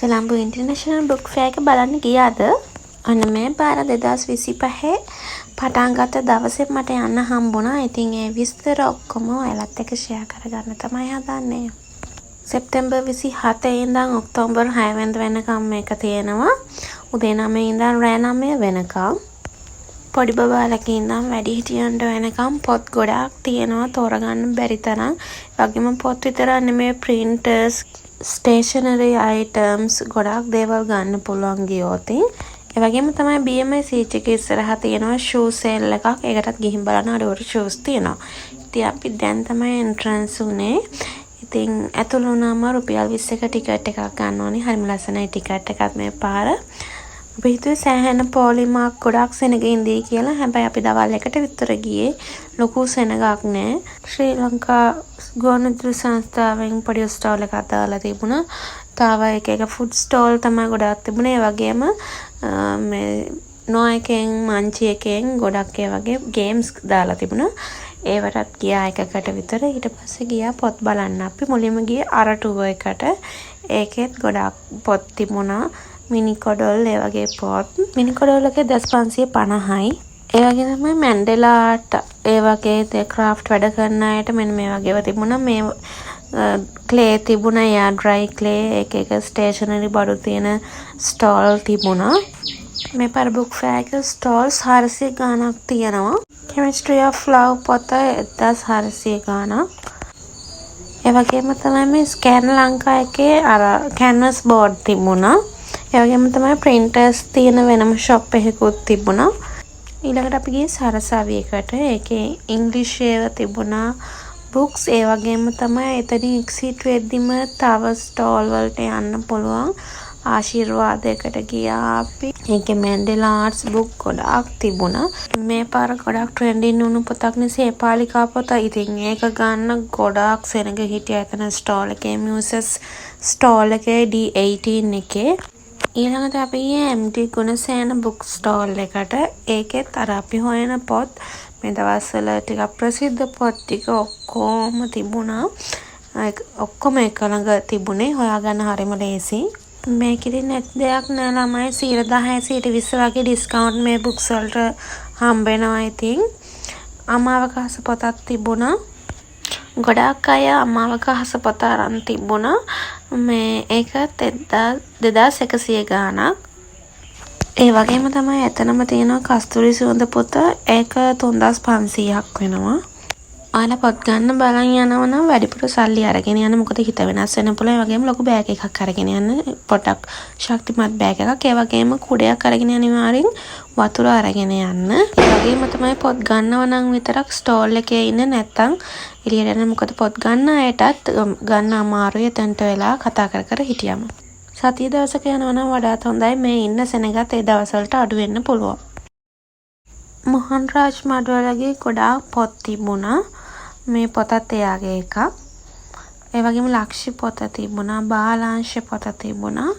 Colombo international book fair එක බලන්න ගියාද? අන්න මේ පාර 2025 පටන් ගත්ත දවසේ මට යන්න හම්බුණා. ඉතින් ඒ විස්තර ඔක්කොම ඔයාලත් එක්ක ෂෙයා කරගන්න තමයි හදන්නේ. සෙප්තැම්බර් 27 ඉඳන් ඔක්තෝබර් 6 වෙනිදා වෙනකම් මේක තියෙනවා. උදේ 9 ඉඳන් රෑ 9 වෙනකම්. පොඩි බබාලකින් ඉඳන් වැඩිහිටියන්ට වෙනකම් පොත් ගොඩාක් තියෙනවා තෝරගන්න බැරි තරම්. ඒ වගේම පොත් විතරක් නෙමෙයි printers, stationery items ගොඩාක් දේවල් ගන්න පුළුවන් ගියොත්. ඒ වගේම තමයි BMI සීච් එකේ ඉස්සරහා තියෙනවා shoe sale එකක්. ඒකටත් ගිහින් බලන්න අඩුවට shoes තියෙනවා. ඉතින් අපි දැන් තමයි entrance උනේ. ඉතින් ඇතුළු වුණාම රුපියල් 20ක ටිකට් එකක් ගන්න ඕනේ. හරිම ලස්සනයි ටිකට් එකත් මේ පාර. අපි හිතුවේ සෑහෙන පොලිමාක් ගොඩක් සෙනග ඉඳී කියලා. හැබැයි අපි දවල් 1ට විතර ගියේ. ලොකු සෙනගක් නෑ. ශ්‍රී ලංකා ගුවන්විදුලි සංස්ථාවෙන් පොඩි ස්ටෝල් එකක් දාලා තිබුණා. තව එක ෆුඩ් ස්ටෝල් තමයි ගොඩක් තිබුණේ. ඒ වගේම මේ නොයකෙන් මංචි එකෙන් ගොඩක් ඒ වගේ ගේම්ස් දාලා තිබුණා. ඒවටත් ගියා එකකට විතර. ඊට පස්සේ ගියා පොත් බලන්න. අපි මුලින්ම ගියේ අරටුව එකට. ඒකෙත් ගොඩක් පොත් තිබුණා. මිනි කොඩොල් ඒ වගේ පොත්. මිනි කොඩොල් එකේ 1550යි. ඒ වගේ තමයි මැන්ඩෙලා ආර්ට් ඒ වගේ ක්‍රාෆ්ට් වැඩ කරන අයට මෙන්න මේ වගේව තිබුණා. මේ ක්ලේ තිබුණා, යා ඩ්‍රයි ක්ලේ, එක ස්ටේෂනරි බඩු තියෙන ස්ටෝල් තිබුණා. මේ පාර බුක් ෆෙයාර් එක ස්ටෝල්ස් 400 ගාණක් තියෙනවා. කෙමිස්ට්‍රි ඔෆ් ලව් පොත 1400 ගාණක්. ඒ වගේම තමයි මේ ස්කෑන් ලංකා එකේ අර කැන්වස් බෝඩ් තිබුණා. ඒ වගේම තමයි printers තියෙන වෙනම shop එකකුත් තිබුණා. ඊළඟට අපි ගියේ සරසවියකට. ඒකේ ඉංග්‍රීසි ඒවා තිබුණා. books ඒ වගේම තමයි එතනින් exit වෙද්දිම තව stall වලට යන්න පුළුවන්. ආශිර්වාදයකට ගියා අපි. ඒකේ මැන්ඩෙලා ආර්ට්ස් book ගොඩාක් තිබුණා. මේ පාර ගොඩාක් trending වුණු පොතක් නිසා ඒපාලිකා පොත. ඉතින් ඒක ගන්න ගොඩාක් සෙනග හිටියා එතන stall එකේ. muses stall එකේ D18 එකේ. ඊළඟට අපි ගියේ MD ගුණසේන book stall එකට. ඒකෙත් අර අපි හොයන පොත් මේ දවස්වල ටිකක් ප්‍රසිද්ධ පොත් ටික ඔක්කොම තිබුණා. ඔක්කොම එක ළඟ තිබුණේ. හොයාගන්න හරිම ලේසි. මේකෙදි නැත් දෙයක් නෑ ළමයි 10% 20% වගේ ඩිස්කවුන්ට් මේ බුක්ස් වලට හම්බ වෙනවා. ඉතින් අමාවකාශ පොතක් තිබුණා. ගොඩාක් අය අමාවකාශ පොත අරන් තිබුණා. මේ ඒකත් 2100 ගාණක්. ඒ වගේම තමයි එතනම තියෙනවා කස්තුරි සුවඳ පොත. ඒක 3500ක් වෙනවා. ඔයාලා පොත් ගන්න බලන් යනවා නම් වැඩිපුර සල්ලි අරගෙන යන්න. මොකද හිත වෙනස් වෙන්න පුළුවන්. ඒ වගේම ලොකු බෑග් එකක් අරගෙන යන්න. පොඩක් ශක්තිමත් බෑග් එකක්. ඒ වගේම කුඩයක් අරගෙන අනිවාර්යෙන් වතුර අරගෙන යන්න. ඒ වගේම තමයි පොත් ගන්නව නම් විතරක් ස්ටෝල් එකේ ඉන්න නැත්තම් එළියට යන්න. මොකද පොත් ගන්න අයටත් ගන්න අමාරුයි. එතනට වෙලා කතා කර කර හිටියම. සතිය දවසක යනවා නම් වඩාත් හොඳයි. මේ ඉන්න සෙනගත් ඒ දවස්වලට අඩු වෙන්න පුළුවන්. මොහන් රාජ් මඩවලගේ ගොඩාක් පොත් තිබුණා. මේ පොතත් එයාගේ එකක්. ඒ වගේම ලක්ෂි පොත තිබුණා. බාලාංශ පොත තිබුණා.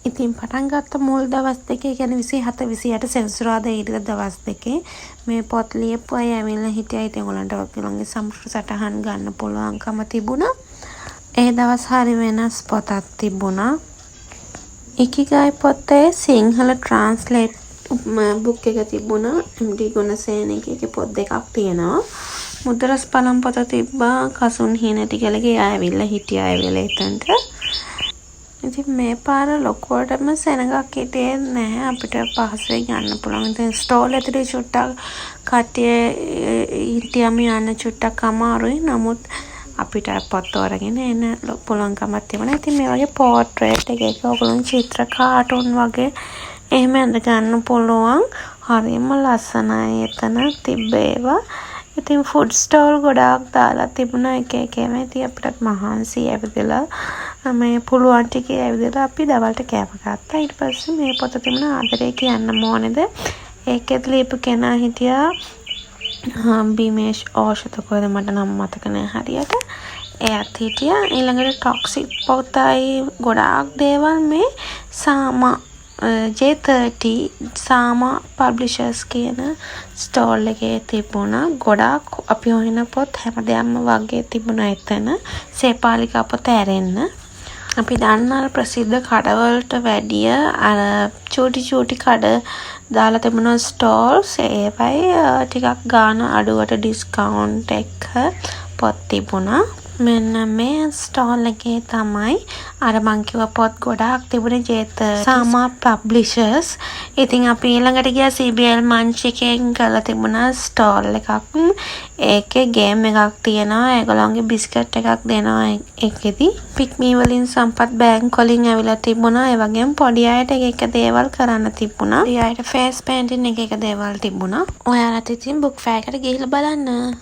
ඉතින් පටන් ගත්ත මුල් දවස් දෙකේ කියන්නේ 27 28 සෙනසුරාදා ඊට දවස් දෙකේ මේ පොත් ලියපු අය ඇවිල්ලා හිටියා. ඉතින් ඔයගලන්ට ඔයගලන්ගේ සම්පූර්ණ සටහන් ගන්න පුළුවන්කම තිබුණා. ඒ දවස් හරි වෙනස් පොතක් තිබුණා. ඉකිගයි පොතේ සිංහල ට්‍රාන්ස්ලේට් බුක් එක තිබුණා. MD ගුණසේන එකේ පොත් දෙකක් තියෙනවා. මුද්‍රස් පළම් පොත තිබ්බා. කසුන් හීනටි ගලගේ ආවිල්ලා හිටියා ඒ වෙලේ එතනට. ඉතින් මේ පාර ලොකුවටම සෙනගක් හිටියේ නැහැ. අපිට පහසුවෙන් යන්න පුළුවන්. ඉතින් ස්ටෝල් ඇතුලේ චුට්ටක් කට්ටිය හිටියම යන්න චුට්ටක් අමාරුයි. නමුත් අපිට පොත් අරගෙන එන්න පුළුවන්කමක් තිබුණා. ඉතින් මේ වගේ පෝට්‍රේට් එකක ඔයගොල්ලෝ චිත්‍ර කාටුන් වගේ එහෙම අඳ ගන්න පුළුවන්. හරිම ලස්සනයි එතන තිබ්බේවා. ඉතින් ෆුඩ් ස්ටෝල් ගොඩාක් දාලා තිබුණා. එක ඒවා. ඉතින් අපිටත් මහන්සි ඇවිදලා මේ පුළුවන් ටිකේ ඇවිදලා අපි දවල්ට කෑම ගත්තා. ඊට පස්සේ මේ පොත තිබුණා ආදරේ කියන්න ඕනේද. ඒකෙත් ලියපු කෙනා හිටියා බිමේෂ් ඕෂත කොහෙද මට නම් මතක නෑ හරියට. එයාත් හිටියා. ඊළඟට ටොක්සික් පොතයි ගොඩාක් දේවල් මේ සාමා J30 සාමා පබ්ලිෂර්ස් කියන ස්ටෝල් එකේ තිබුණා. ගොඩාක් අපි හොයන පොත් හැමදේම වගේ තිබුණා එතන. සේපාලිකා පොත ඇරෙන්න. අපි දන්න අර ප්‍රසිද්ධ කඩවලට වැඩිය අර චූටි කඩ දාලා තිබුණා ස්ටෝල්ස් ඒවයි ටිකක් ගාන අඩුවට ඩිස්කවුන්ට් එක පොත් තිබුණා. මෙන්න මේ ස්ටෝල් එකේ තමයි අර මං කිව්ව පොත් ගොඩාක් තිබුණේ ජේත සාමා පබ්ලිෂර්ස්. ඉතින් අපි ඊළඟට ගියා CBL මන්ච් එකෙන් කරලා තිබුණා ස්ටෝල් එකක්. ඒකේ ගේම් එකක් තියෙනවා. ඒගොල්ලන්ගේ බිස්කට් එකක් දෙනවා ඒකෙදි. පික්මී වලින් සම්පත් බෑන්ක් වලින් ඇවිල්ලා තිබුණා. ඒ වගේම පොඩි අයට එක දේවල් කරන්න තිබුණා. පොඩි අයට ෆේස් පේන්ටින් එක දේවල් තිබුණා. ඔයාලට ඉතින් බුක් ෆෙයාර් එකට ගිහිල්ලා බලන්න.